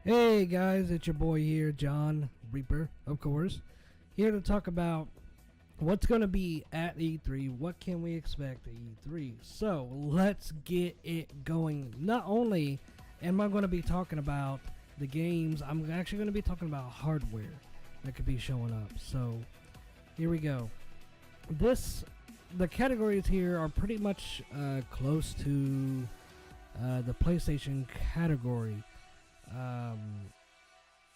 Hey guys, it's your boy here, John Reaper, of course, here to talk about what's going to be at E3, what can we expect at E3. So, let's get it going. Not only am I going to be talking about the games, I'm actually going to be talking about hardware that could be showing up. So, here we go. The categories here are pretty much close to the PlayStation category.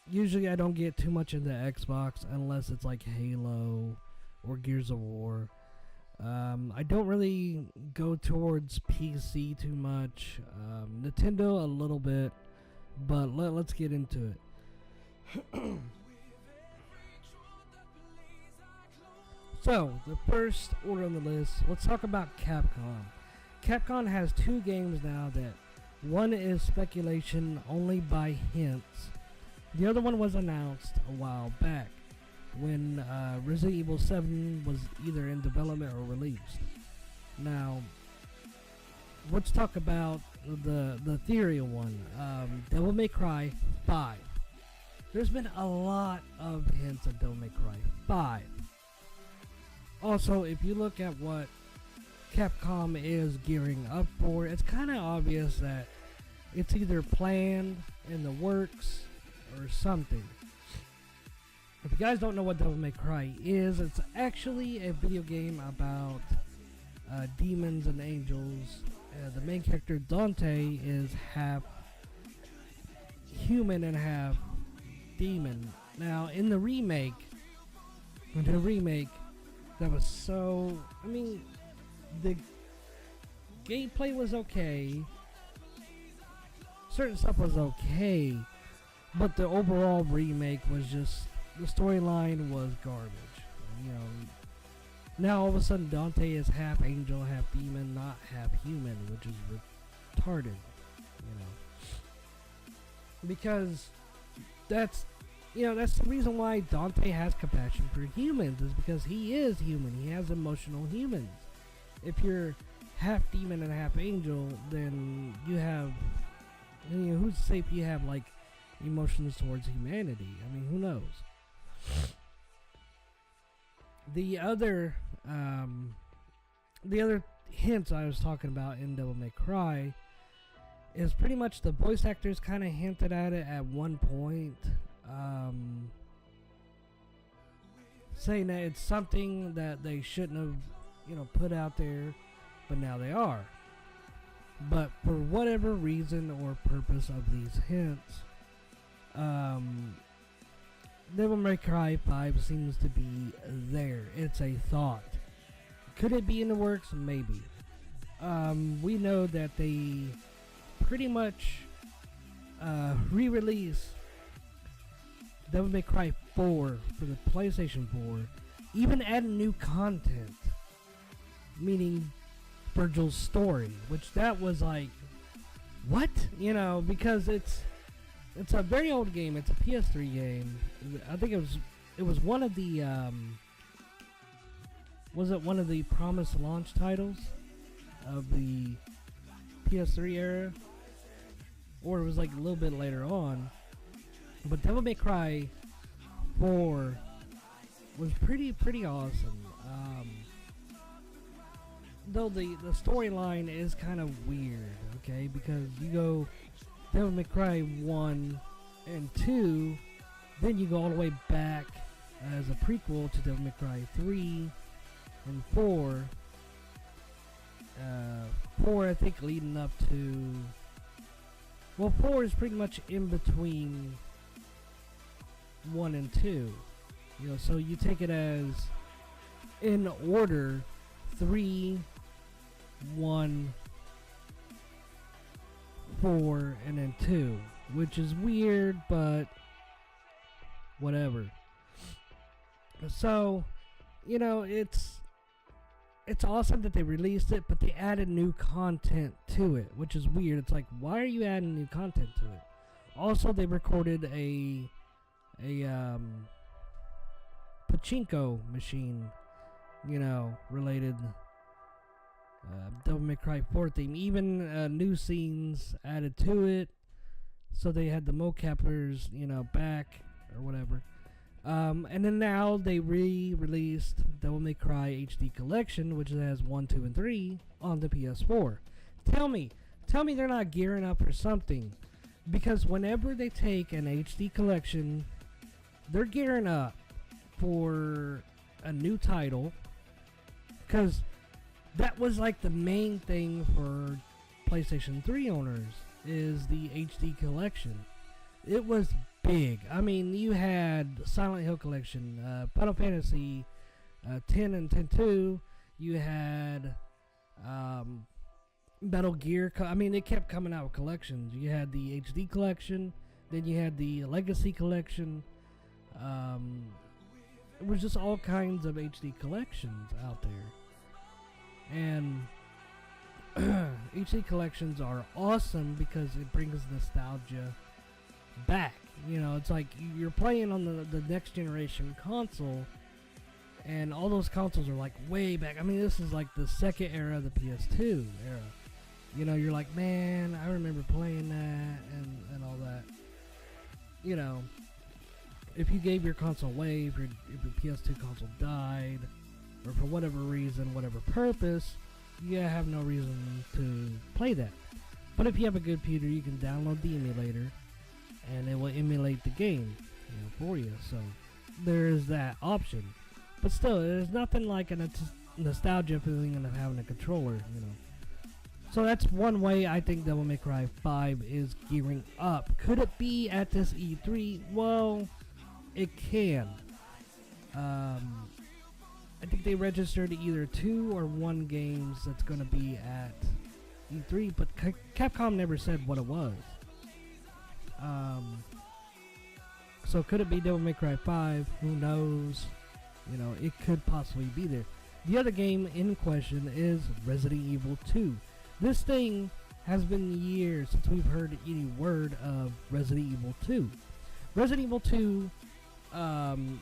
Usually I don't get too much into Xbox unless it's like Halo or Gears of War. I don't really go towards PC too much. Nintendo a little bit, but let's get into it. So, the first order on the list, let's talk about Capcom. Capcom has two games now that one is speculation only by hints. The other one was announced a while back when Resident Evil 7 was either in development or released. Now, let's talk about the theory one. Devil May Cry 5. There's been a lot of hints of Devil May Cry 5. Also, if you look at what Capcom is gearing up for, it's kind of obvious that it's either planned, in the works, or something. If you guys don't know what Devil May Cry is, it's actually a video game about demons and angels. The main character, Dante, is half human and half demon. Now, in the remake, that was so... I mean, the gameplay was okay. Certain stuff was okay. But the overall remake was just... the storyline was garbage. You know, now all of a sudden Dante is half angel, half demon, not half human, which is retarded. You know, because that's... you know, that's the reason why Dante has compassion for humans, is because he is human. He has emotional humans. If you're half demon and half angel, then you have, you know, who's to say if you have like emotions towards humanity? I mean, who knows? The other hints I was talking about in Devil May Cry is pretty much the voice actors kind of hinted at it at one point. Saying that it's something that they shouldn't have, you know, put out there, but now they are. But for whatever reason or purpose of these hints, Devil May Cry 5 seems to be there. It's a thought. Could it be in the works? Maybe. We know that they pretty much re-released Devil May Cry 4 for the PlayStation 4, even adding new content, meaning Virgil's story, which that was like, what? You know, because it's a very old game. It's a PS3 game. I think it was one of the was it one of the promised launch titles of the PS3 era, or it was like a little bit later on. But Devil May Cry 4 was pretty awesome. Though the storyline is kind of weird, okay? Because you go Devil May Cry 1 and 2, then you go all the way back as a prequel to Devil May Cry 3 and 4. 4, I think, leading up to... well, 4 is pretty much in between 1 and 2, you know, so you take it as in order 3, 1, 4, and then 2, which is weird, but whatever. So, you know, it's awesome that they released it, but they added new content to it, which is weird. It's like, why are you adding new content to it? Also, they recorded a pachinko machine, you know, related Devil May Cry 4 theme. Even new scenes added to it. So they had the mocappers, back or whatever. And then now they re-released Devil May Cry HD Collection, which has 1, 2, and 3 on the PS4. Tell me they're not gearing up for something. Because whenever they take an HD collection, they're gearing up for a new title. Because that was like the main thing for PlayStation 3 owners, is the HD collection. It was big. I mean, you had Silent Hill collection, Final Fantasy 10 and 10-2. You had Metal Gear. I mean, they kept coming out with collections. You had the HD collection, then you had the Legacy collection. It was just all kinds of HD collections out there. And HD collections are awesome because it brings nostalgia back. It's like you're playing on the next generation console, and all those consoles are like way back. I mean, this is like the second era of the PS2 era. You're like, man, I remember playing that and all that. If you gave your console away, if your PS2 console died, or for whatever reason, whatever purpose, you have no reason to play that. But if you have a good computer, you can download the emulator, and it will emulate the game for you. So there is that option. But still, there's nothing like a nostalgia feeling of having a controller. So that's one way I think Devil May Cry 5 is gearing up. Could it be at this E3? Well, it can. I think they registered either 2 or 1 games that's going to be at E3, but Capcom never said what it was. So could it be Devil May Cry 5? Who knows? It could possibly be there. The other game in question is Resident Evil 2. This thing has been years since we've heard any word of Resident Evil 2. Resident Evil 2, and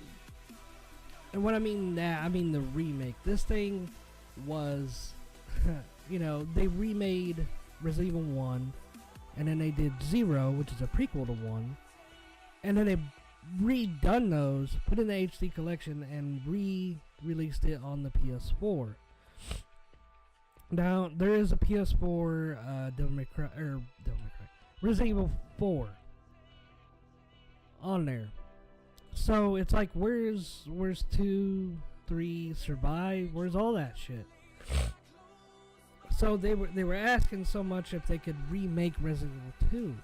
what I mean that, I mean the remake. This thing was, they remade Resident Evil 1, and then they did 0, which is a prequel to 1, and then they redone those, put in the HD collection, and re-released it on the PS4. Now, there is a PS4 Resident Evil 4 on there. So it's like, where's 2, 3, Survive? Where's all that shit? So they were asking so much if they could remake Resident Evil 2.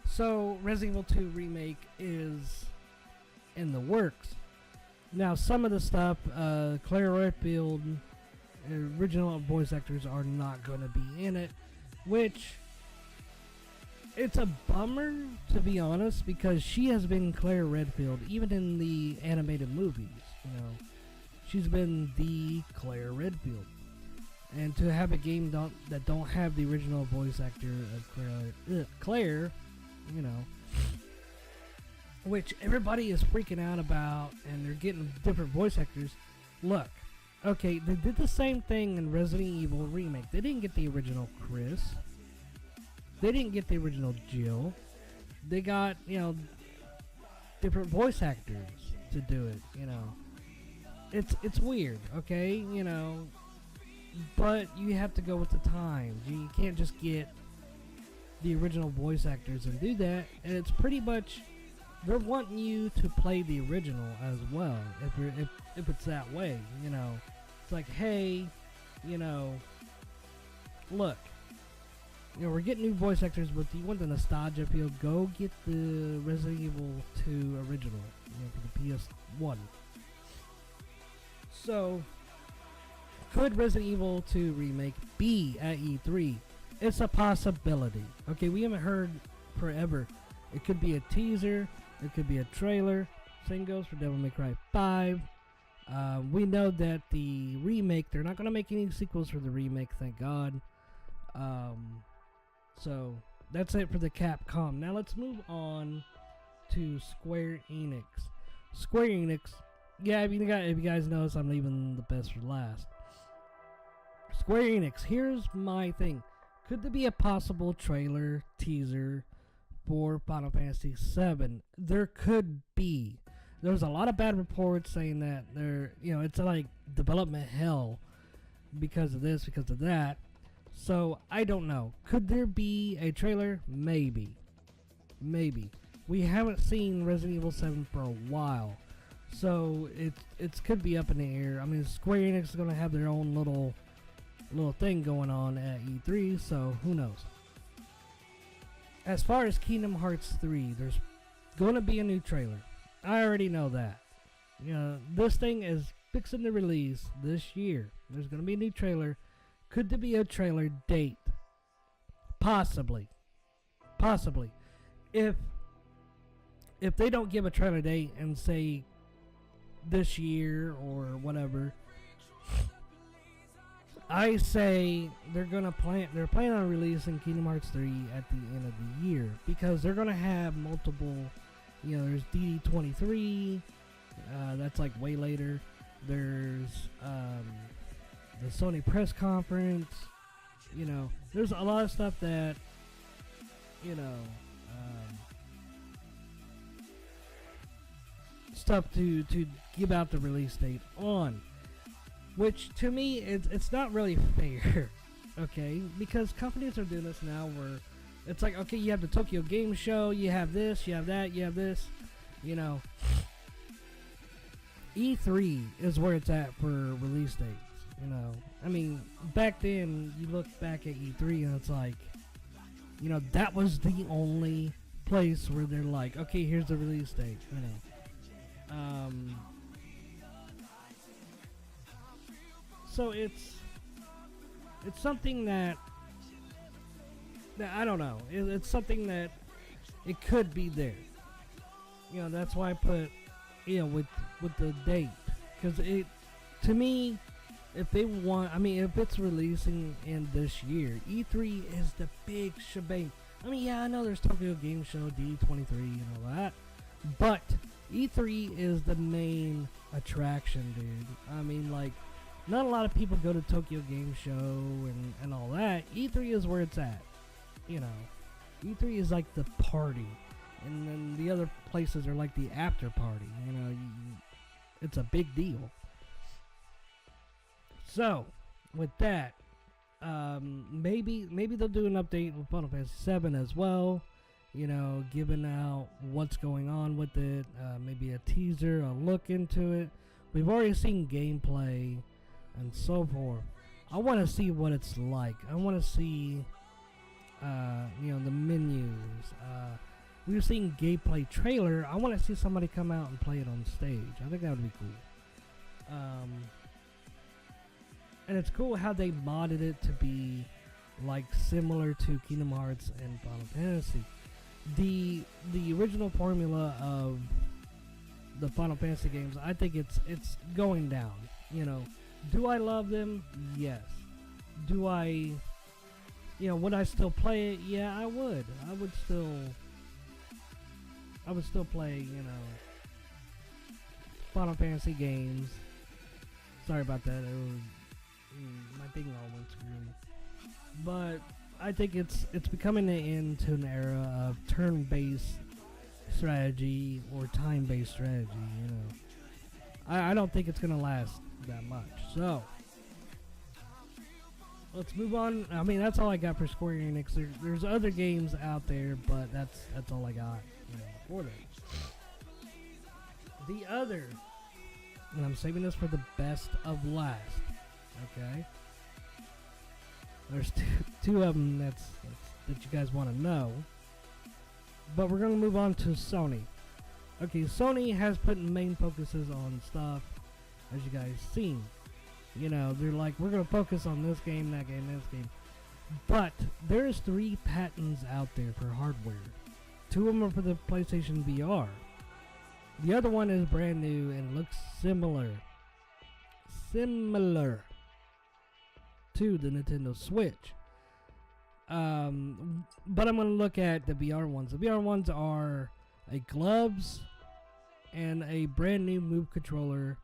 So Resident Evil 2 remake is in the works. Now, some of the stuff, Claire Redfield, original voice actors are not going to be in it, which it's a bummer, to be honest, because she has been Claire Redfield even in the animated movies. She's been the Claire Redfield, and to have a game that don't have the original voice actor of Claire, which everybody is freaking out about, and they're getting different voice actors. Look, okay, they did the same thing in Resident Evil Remake. They didn't get the original Chris. They didn't get the original Jill. They got, different voice actors to do it, It's weird, okay? But you have to go with the times. You can't just get the original voice actors and do that. And it's pretty much, they're wanting you to play the original as well, if it's that way, It's like, hey, look, we're getting new voice actors, but do you want the nostalgia feel? Go get the Resident Evil 2 original, for the PS1. So, could Resident Evil 2 remake be at E3? It's a possibility. Okay, we haven't heard forever. It could be a teaser. It could be a trailer. Same goes for Devil May Cry 5. We know that the remake, they're not going to make any sequels for the remake, thank God. So, that's it for the Capcom. Now let's move on to Square Enix. Square Enix, yeah, if you guys notice, I'm leaving the best for last. Square Enix, here's my thing. Could there be a possible trailer, teaser for Final Fantasy VII. There could be. There's a lot of bad reports saying that it's like development hell because of this, because of that. So I don't know. Could there be a trailer? Maybe. We haven't seen Resident Evil 7 for a while, so it could be up in the air. I mean, Square Enix is gonna have their own little thing going on at E3, so who knows. As far as Kingdom Hearts 3, there's gonna be a new trailer. I already know that. This thing is fixing to release this year. There's gonna be a new trailer. Could there be a trailer date? Possibly. If they don't give a trailer date and say this year or whatever, I say they're planning on releasing Kingdom Hearts 3 at the end of the year, because they're gonna have multiple. There's DD23. That's like way later. There's the Sony press conference. There's a lot of stuff that stuff to give out the release date on, which to me it's not really fair. Okay, because companies are doing this now where it's like, okay, you have the Tokyo Game Show, you have this, you have that, you have this. E3 is where it's at for release dates. I mean, back then you look back at E3 and it's like, that was the only place where they're like, okay, here's the release date. So it's something that I don't know. It's something that it could be there. That's why I put with the date, because to me, if it's releasing in this year, E3 is the big shebang. I mean, yeah, I know there's Tokyo Game Show, D23, and all that, but E3 is the main attraction, dude. I mean, like, not a lot of people go to Tokyo Game Show and all that. E3 is where it's at. E3 is like the party, and then the other places are like the after party. It's a big deal. So, with that, maybe they'll do an update with Final Fantasy 7 as well. Giving out what's going on with it. Maybe a teaser, a look into it. We've already seen gameplay and so forth. I want to see what it's like. I want to see, the menus. We've seen gameplay trailer. I want to see somebody come out and play it on stage. I think that would be cool. And it's cool how they modded it to be like similar to Kingdom Hearts and Final Fantasy. The original formula of the Final Fantasy games, I think it's going down. Do I love them? Yes. Do I, would I still play it? Yeah, I would. I would still play, Final Fantasy games. Sorry about that. My thing all went screwy. But I think it's becoming an end to an era of turn-based strategy or time-based strategy. I don't think it's gonna last that much. So let's move on. I mean, that's all I got for Square Enix. There's other games out there, but that's all I got for them. The other, and I'm saving this for the best of last. Okay. There's two of them that you guys want to know. But we're going to move on to Sony. Okay, Sony has put main focuses on stuff, as you guys seen. They're like, we're going to focus on this game, that game, this game. But there's 3 patents out there for hardware. 2 of them are for the PlayStation VR. The other one is brand new and looks similar to the Nintendo Switch. But I'm going to look at the VR ones. The VR ones are a gloves and a brand new Move controller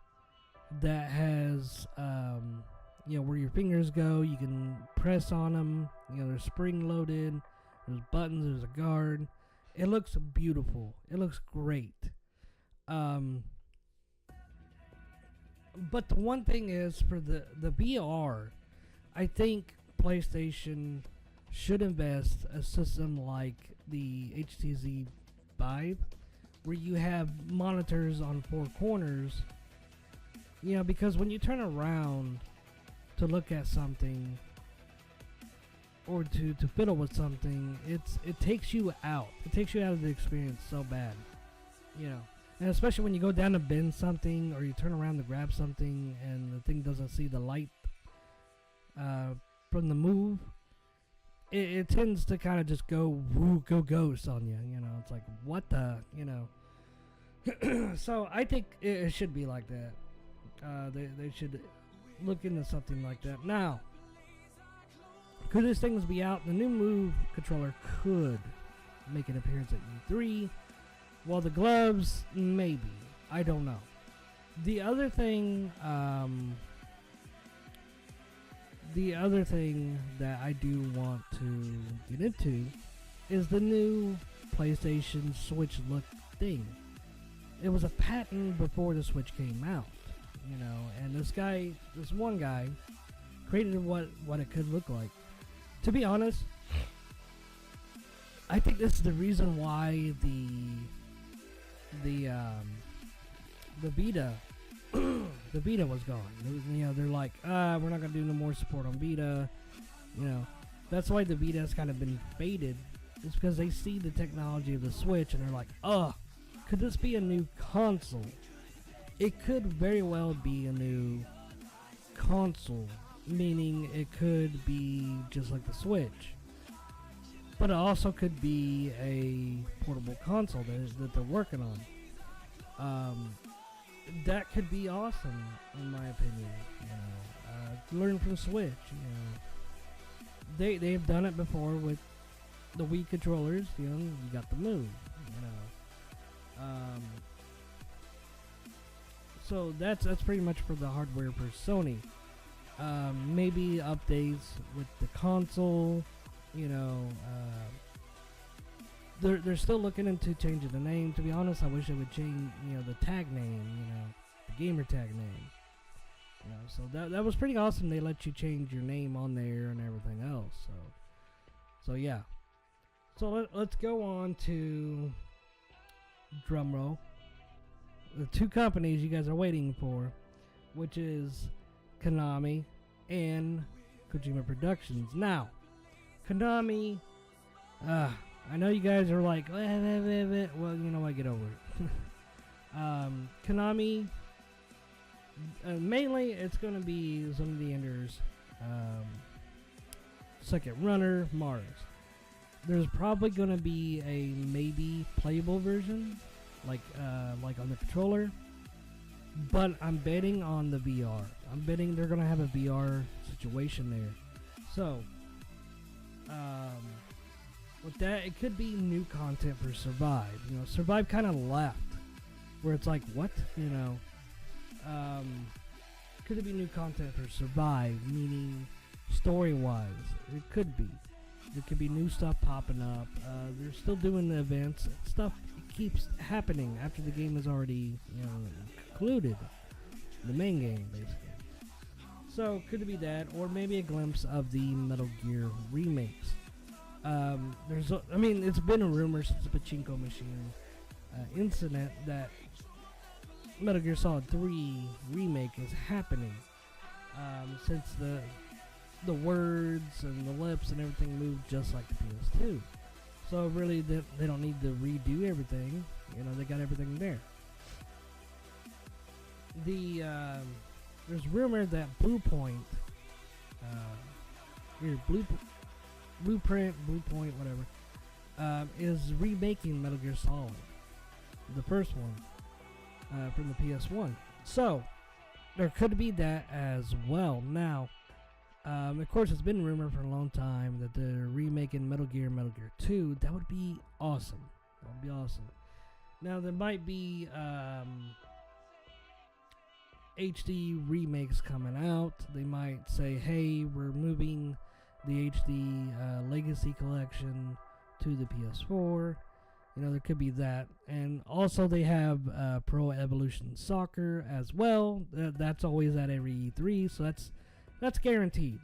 that has, where your fingers go. You can press on them. They're spring loaded. There's buttons. There's a guard. It looks beautiful. It looks great. Um, but the one thing is for the VR, I think PlayStation should invest a system like the HTC Vive, where you have monitors on four corners. You know, because when you turn around to look at something or to fiddle with something, it takes you out. It takes you out of the experience so bad. You know. And especially when you go down to bend something or you turn around to grab something and the thing doesn't see the light from the move, it tends to kind of just go ghost on you. You know, it's like, what the, you know. So I think it should be like that. They should look into something like that. Now, could this thing be out? The new Move controller could make an appearance at E3. Well, the gloves, maybe. I don't know. The other thing that I do want to get into is the new PlayStation Switch look thing. It was a patent before the Switch came out, you know, and this one guy, created what it could look like. To be honest, I think this is the reason why the Vita the Vita was gone. You know, they're like, we're not gonna do no more support on Vita. You know, that's why the Vita has kind of been faded. It's because they see the technology of the Switch and they're like, could this be a new console? It could very well be a new console, meaning it could be just like the Switch. But it also could be a portable console that they're working on. That could be awesome, in my opinion. You know, learn from Switch. You know, they've done it before with the Wii controllers. You know, you got the Move. You know, so that's pretty much for the hardware for Sony. Maybe updates with the console. You know, they're still looking into changing the name. To be honest, I wish they would change, you know, the tag name, you know, the gamer tag name. You know, so that was pretty awesome. They let you change your name on there and everything else. So yeah. So let's go on to drumroll. The two companies you guys are waiting for, which is Konami and Kojima Productions. Now, Konami, I know you guys are like, well, you know, I get over it. Konami, mainly it's going to be some of the Enders, Second Runner, Mars. There's probably going to be a maybe playable version, like on the controller, but I'm betting on the VR. I'm betting they're going to have a VR situation there. So, with that, it could be new content for Survive. You know, Survive kind of left, where it's like, what? You know, could it be new content for Survive, meaning story-wise? It could be. There could be new stuff popping up. They're still doing the events. Stuff keeps happening after the game is already, you know, concluded. The main game, basically. So, could it be that, or maybe a glimpse of the Metal Gear remakes? It's been a rumor since the Pachinko Machine incident that Metal Gear Solid 3 remake is happening. Since the words and the lips and everything moved just like the PS2. So really, they don't need to redo everything. You know, they got everything there. There's rumor that Bluepoint, Blueprint, Bluepoint, whatever, is remaking Metal Gear Solid, the first one, from the PS1. So there could be that as well. Now, of course, it's been rumored for a long time that they're remaking Metal Gear 2. That would be awesome. That would be awesome. Now, there might be HD remakes coming out. They might say, hey, we're moving the HD Legacy Collection to the PS4. There could be that. And also they have Pro Evolution Soccer as well. That's always at every E3, so that's guaranteed.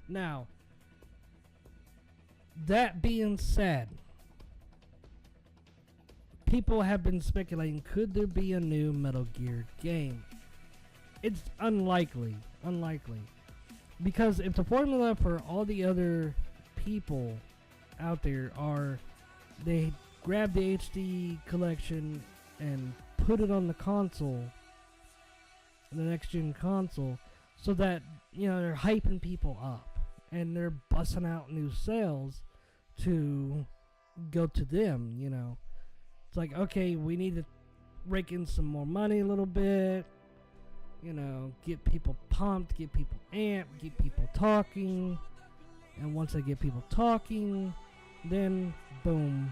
Now, that being said, people have been speculating, could there be a new Metal Gear game? It's unlikely. Because if the formula for all the other people out there are they grab the HD collection and put it on the console, the next gen console, so that they're hyping people up and they're busting out new sales to go to them. It's like, okay, we need to rake in some more money a little bit, get people pumped, get people amped, get people talking. And once I get people talking, then boom,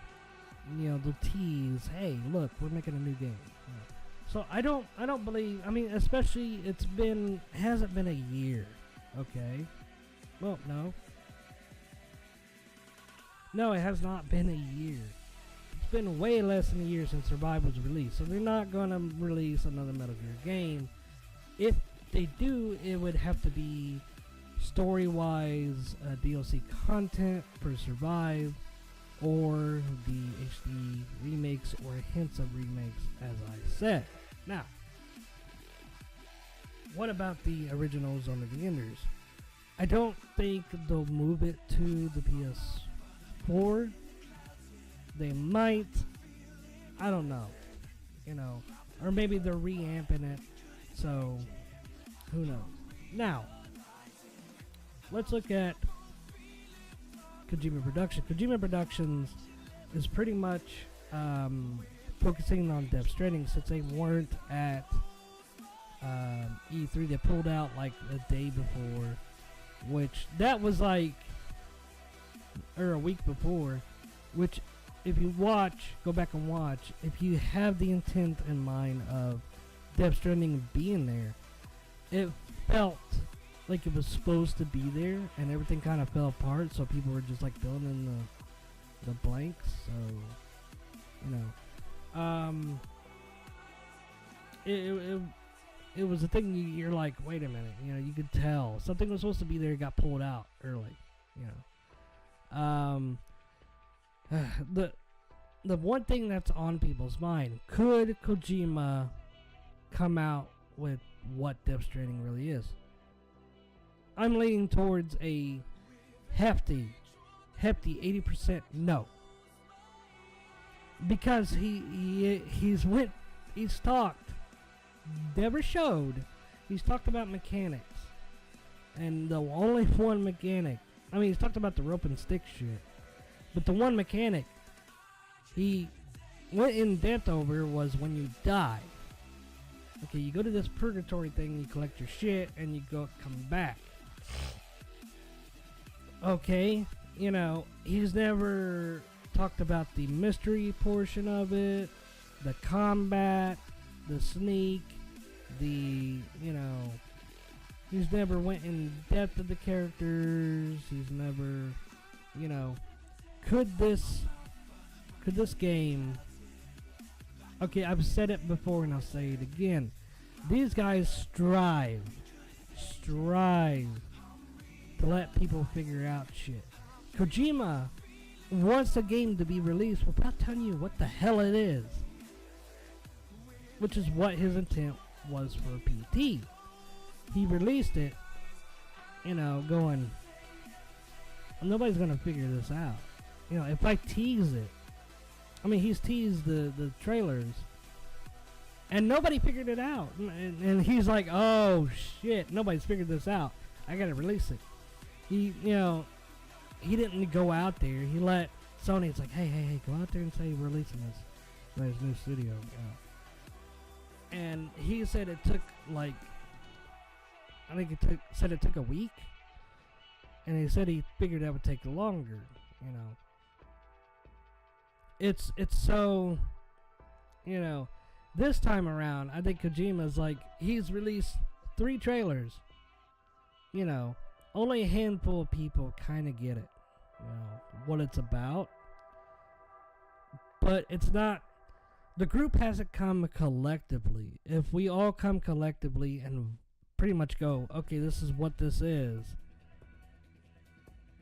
they'll tease, hey, look, we're making a new game. So I don't believe, especially hasn't been a year, okay? Well, no, it has not been a year. It's been way less than a year since Survive was released, so they're not going to release another Metal Gear game. If they do, it would have to be story-wise DLC content for Survive, or the HD remakes or hints of remakes, as I said. Now, what about the original Zone of the Enders? I don't think they'll move it to the PS4. They might. I don't know. Or maybe they're reamping it. So, who knows? Now, let's look at Kojima Productions. Kojima Productions is pretty much focusing on Death Stranding, since they weren't at E3. They pulled out like a day before, which that was like, or a week before, which if you go back and watch, if you have the intent in mind of Death Stranding being there, it felt like it was supposed to be there, and everything kind of fell apart, so people were just like filling in the blanks. So it was a thing. You're like, wait a minute, you could tell something was supposed to be there, got pulled out early. The one thing that's on people's mind, could Kojima come out with what Death Stranding really is? I'm leaning towards a hefty 80% no. Because he's talked, never showed, he's talked about mechanics. And the only one mechanic, he's talked about the rope and stick shit, but the one mechanic he went in depth over was when you die. Okay, you go to this purgatory thing, you collect your shit, and you come back. Okay, he's never talked about the mystery portion of it, the combat, the sneak, he's never went in depth of the characters. He's never, could this game, okay, I've said it before and I'll say it again. These guys strive to let people figure out shit. Kojima wants a game to be released without telling you what the hell it is, which is what his intent was for PT. He released it, going, nobody's gonna figure this out. If I tease it, he's teased the trailers, and nobody figured it out. And he's like, oh shit, nobody's figured this out. I gotta release it. He didn't go out there. He let Sony, it's like, hey, go out there and say we're releasing this new studio. And he said it took it took a week. And he said he figured that would take longer, It's so, this time around, I think Kojima's he's released 3 trailers. Only a handful of people kind of get it, what it's about. but it's not. The group hasn't come collectively. If we all come collectively and pretty much go, okay, this is what this is,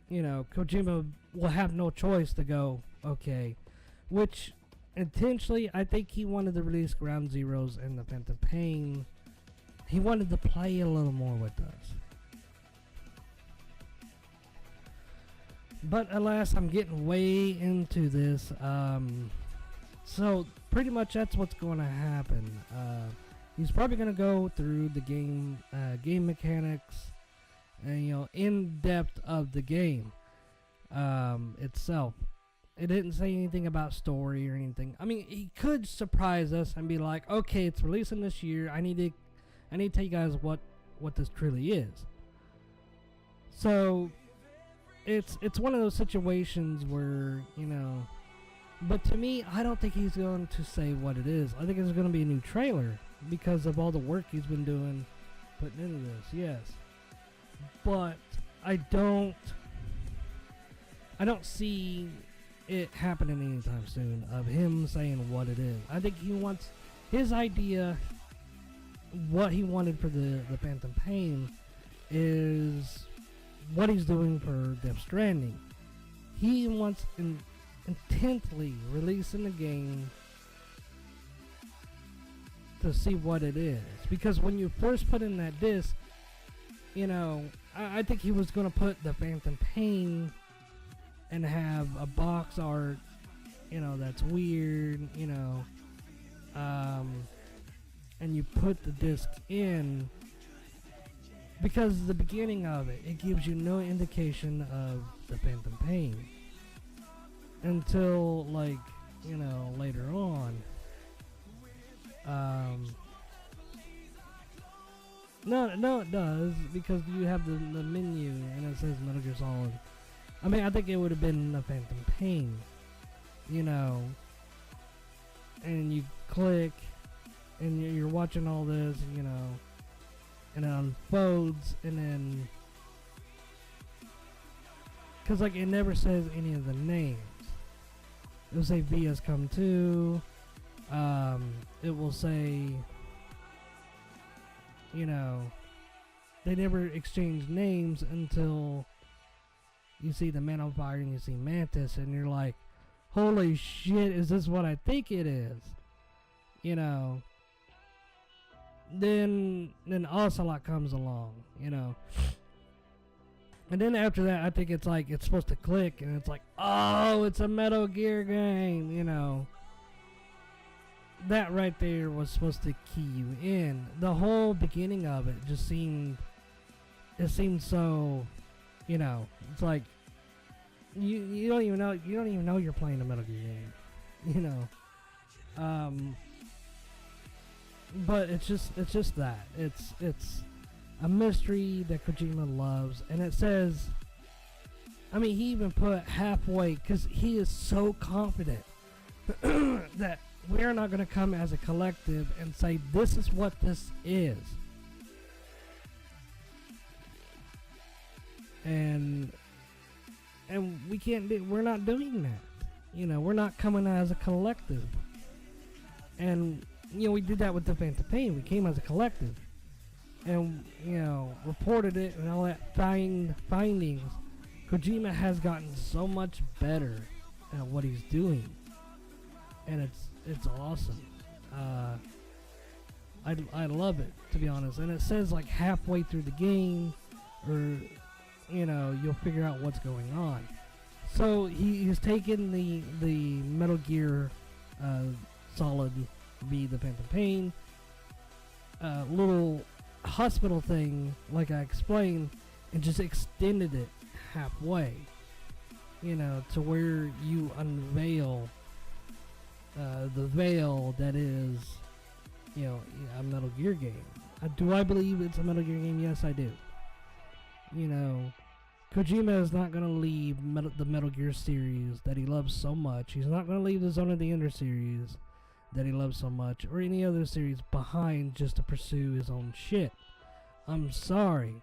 Kojima will have no choice to go, okay, which intentionally, I think he wanted to release Ground Zeroes and the Phantom Pain. He wanted to play a little more with us. But alas, I'm getting way into this. So pretty much that's what's going to happen. He's probably going to go through the game mechanics and in depth of the game itself. It didn't say anything about story or anything. I mean, he could surprise us and be like, okay, it's releasing this year. I need to tell you guys what this truly is. So it's one of those situations where, but to me, I don't think he's going to say what it is. I think it's going to be a new trailer because of all the work he's been doing putting into this. Yes. But I don't see it happening anytime soon of him saying what it is. I think he wants his idea, what he wanted for the Phantom Pain is what he's doing for Death Stranding. He wants intently releasing the game to see what it is, because when you first put in that disc, I think he was going to put the Phantom Pain and have a box art, that's weird, and you put the disc in, because the beginning of it gives you no indication of the Phantom Pain until later on. No, it does, because you have the menu and it says Metal Gear Solid. I mean, I think it would have been the Phantom Pain, and you click, and you're watching all this, and it unfolds, and then, because, it never says any of the names. It will say V has come to, it will say, they never exchange names until you see the Man on Fire and you see Mantis, and you're like, holy shit, is this what I think it is? Then Ocelot comes along, and then after that, I think it's supposed to click, and it's like, oh, it's a Metal Gear game, That right there was supposed to key you in. The whole beginning of it just seemed so, it's like you don't even know you're playing a Metal Gear game, but it's just that it's a mystery that Kojima loves, and it says, I mean, he even put halfway, because he is so confident that we're not going to come as a collective and say this is what this is. And we can't do, we're not doing that. We're not coming as a collective. And, we did that with the Phantom Pain. We came as a collective. And, reported it and all that findings. Kojima has gotten so much better at what he's doing. And it's awesome. I love it, to be honest. And it says halfway through the game, or you'll figure out what's going on. So he's taken the Metal Gear Solid V, the Phantom Pain, little hospital thing, like I explained, and just extended it halfway, to where you unveil the veil that is, a Metal Gear game. Do I believe it's a Metal Gear game? Yes, I do. Kojima is not going to leave the Metal Gear series that he loves so much. He's not going to leave the Zone of the Ender series that he loves so much, or any other series behind just to pursue his own shit. I'm sorry.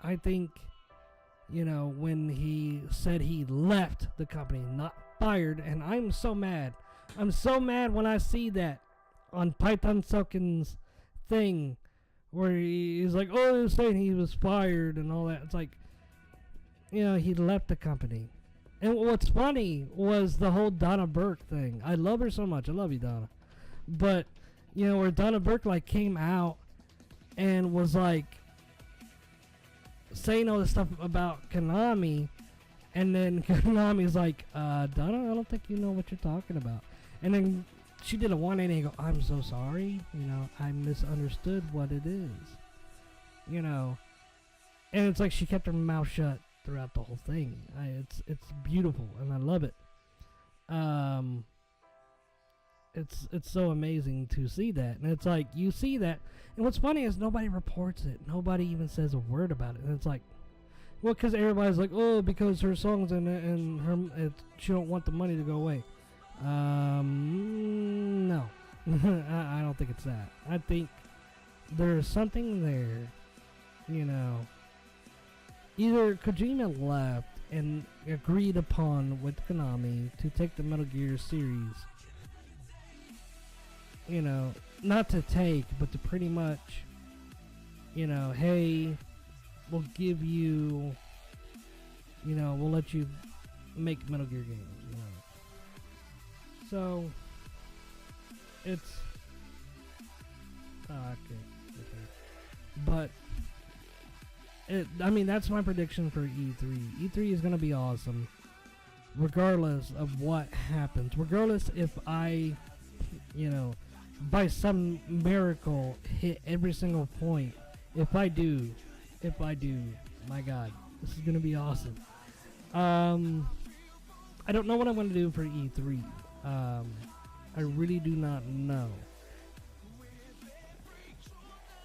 I think, when he said he left the company, not fired, and I'm so mad. I'm so mad when I see that on Python Silken's thing where he's like, oh, they're saying he was fired and all that. It's like, you know, he left the company. And what's funny was the whole Donna Burke thing. I love her so much. I love you, Donna. But, you know, where Donna Burke, like, came out and was, like, saying all this stuff about Konami, and then Konami's like, Donna, I don't think you know what you're talking about. And then she did a 180 and go, I'm so sorry, you know, I misunderstood what it is, you know. And it's like she kept her mouth shut throughout the whole thing. It's beautiful, and I love it. It's so amazing to see that, and it's like you see that, and what's funny is nobody reports it. Nobody even says a word about it, and it's like, well, because everybody's like, oh, because her songs and her, she don't want the money to go away. No, I don't think it's that. I think there's something there, you know. Either Kojima left and agreed upon with Konami to take the Metal Gear series, you know, not to take, but to pretty much, you know, hey, we'll give you, you know, we'll let you make Metal Gear games, you know. So, it's, okay. But, I mean, that's my prediction for E3. E3 is going to be awesome, regardless of what happens. Regardless if I, you know, by some miracle hit every single point. If I do, my God, this is going to be awesome. I don't know what I'm going to do for E3. I really do not know.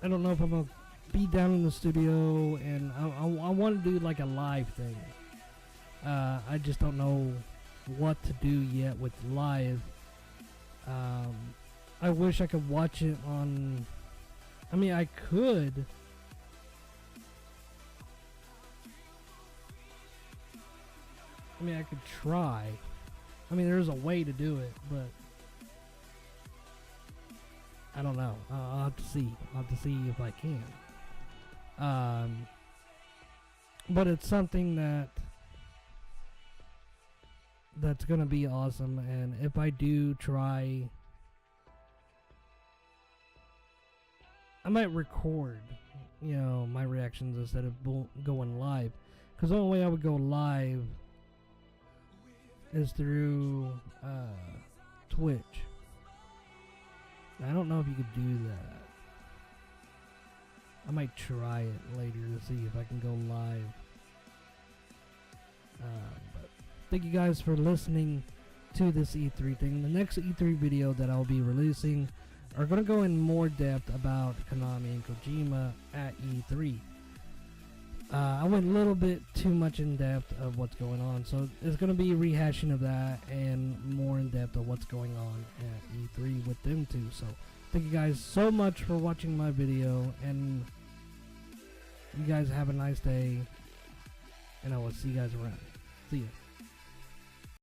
I don't know if I'm going to be down in the studio, and I want to do like a live thing. I just don't know what to do yet with live. I wish I could watch it on, I mean, I could. I mean, I could try. I mean, there's a way to do it, but I don't know. I'll have to see. I'll have to see if I can. But it's something that's gonna be awesome, and if I do try, I might record, you know, my reactions instead of going live, because the only way I would go live is through Twitch. I don't know if you could do that. I might try it later to see if I can go live. But thank you guys for listening to this E3 thing. The next E3 video that I'll be releasing are going to go in more depth about Konami and Kojima at E3. I went a little bit too much in depth of what's going on, so it's going to be a rehashing of that and more in depth of what's going on at E3 with them too. So thank you guys so much for watching my video, and you guys have a nice day, and I will see you guys around. See ya.